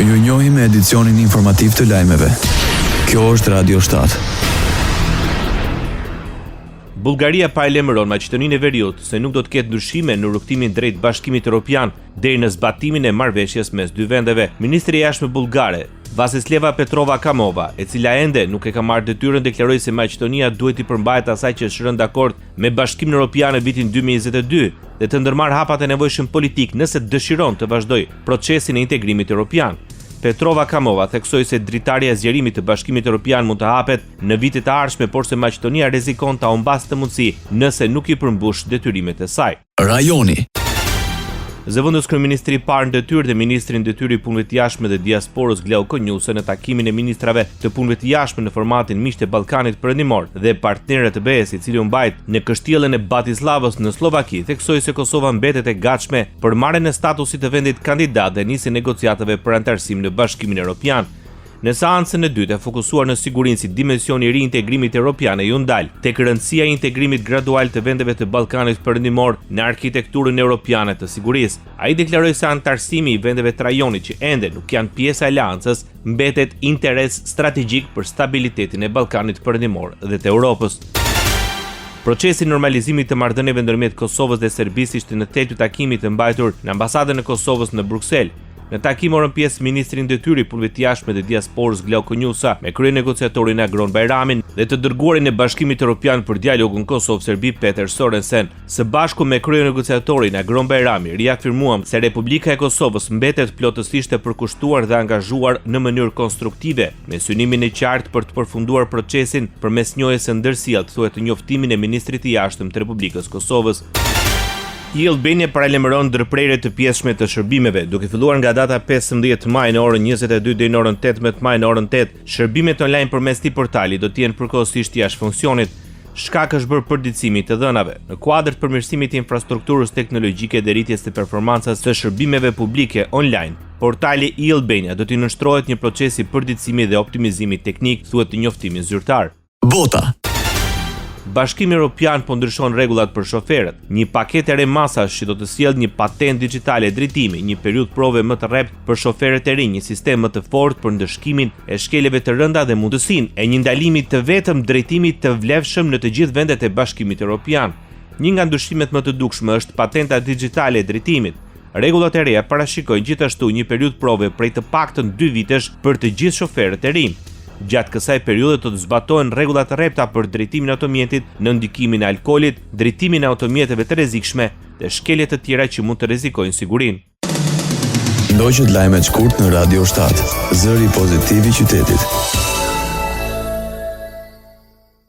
Ju njohim me edicionin informativ të lajmeve. Kjo është Radio 7. Bullgaria paralajmëron Maqedoninë e Veriut se nuk do të ketë ndryshime në rrugtimin drejt Bashkimit Evropian deri në zbatimin e marrëveshjes mes dy vendeve. Ministri i jashtëm bullgare, Vasisleva Petrova-Kamova, e cila ende nuk e ka marrë detyrën, deklaroi se Maqedonia duhet i përmbahet asaj që është rënë dakord me Bashkimin Evropian në vitin 2022 dhe të ndërmarrë hapat e nevojshëm politik nëse dëshiron të vazhdojë procesin e integrimit evropian. Petrova-Kamova theksoi se dritarja e zgjerimit të Bashkimit Evropian mund të hapet në vitet e ardhshme, por se Maqedonia rrezikon ta humbasë të mundësi nëse nuk i përmbush detyrimet e saj. Rajoni. Zëvendës kryeministri i parë në detyrë dhe ministri në detyrë i punëve të jashtme dhe diasporës Glauko Njusa në takimin e ministrave të punëve të jashtme në formatin miq të Ballkanit Perëndimor dhe partnerët të BE-s, i cili u mbajt në kështjellën e Bratislavës në Slovaki, theksoi se Kosova mbetet e gatshme për marrjen e statusit të vendit kandidat dhe nisjen negociatave për anëtarësim në Bashkimin Evropian. Në seancën e dytë e fokusuar në sigurinë si dimensioni i ri i integrimit evropian e ju ndal tek rëndësia e integrimit gradual të vendeve të Ballkanit Perëndimor në arkitekturën europiane të sigurisë. Ai deklaroi se anëtarësimi i vendeve të rajonit që ende nuk janë pjesë e aleancës mbetet interes strategjik për stabilitetin e Ballkanit Perëndimor dhe të Europës. Procesi i normalizimit të marrëdhënieve ndërmjet Kosovës dhe Serbisë ishte në thelb të takimit të mbajtur në ambasadën e Kosovës në Bruksel. Në takim morën pjesë ministri i detyrë i punëve të jashtme dhe diasporës Glauko Njusa me kryenegociatorin Agron Bajramin dhe të dërguarin e Bashkimit Evropian për dialogun Kosovë-Serbi Peter Sorensen. Së bashku me kryenegociatorin Agron Bajrami riafirmuam se Republika e Kosovës mbetet plotësisht e përkushtuar dhe angazhuar në mënyrë konstruktive, me synimin e qartë për të përfunduar procesin përmes njohjes së ndërsjellë, thuhet në njoftimin e ministrit të jashtëm të Republikës Kosovës. Albania paralajmëron ndërprerje të pjesshme të shërbimeve, duke filluar nga data 15 maj në orën 22 deri në orën 18 maj në orën 8. Shërbimet online përmes këtij portali do të jenë përkohësisht jashtë funksionit. Shkak është bërë përditësimi të dhënave. Në kuadër të përmirësimit të infrastrukturës teknologjike dhe rritjes të performancës së shërbimeve publike online, portali Albania do të nënshtrohet një procesi përditësimi dhe optimizimi teknik, thuhet në njoftimin zyrtar. Bota. Bashkimi Evropian po ndryshon rregullat për shoferët. Një paketë e re masash që do të sjellë një patent digjitale drejtimi, një periudhë prove më të rrept për shoferët e rinj, një sistem më të fortë për ndëshkimin e shkeleve të rënda dhe mundësinë e një ndalimi të vetëm drejtimit të vlefshëm në të gjithë vendet e Bashkimit Evropian. Një nga ndryshimet më të dukshme është patenta digjitale e drejtimit. Rregullat e reja parashikojnë gjithashtu një periudhë prove prej të paktën 2 vitesh për të gjithë shoferët e rinj. Gjatë kësaj periudhe do të zbatohen rregulla të rrepta për drejtimin e automjetit në ndikimin e alkoolit, drejtimin e automjeteve të rrezikshme dhe shkelje të tjera që mund të rrezikojnë sigurinë. Ndoqët lajmet shkurt në Radio 7, zëri pozitiv i qytetit.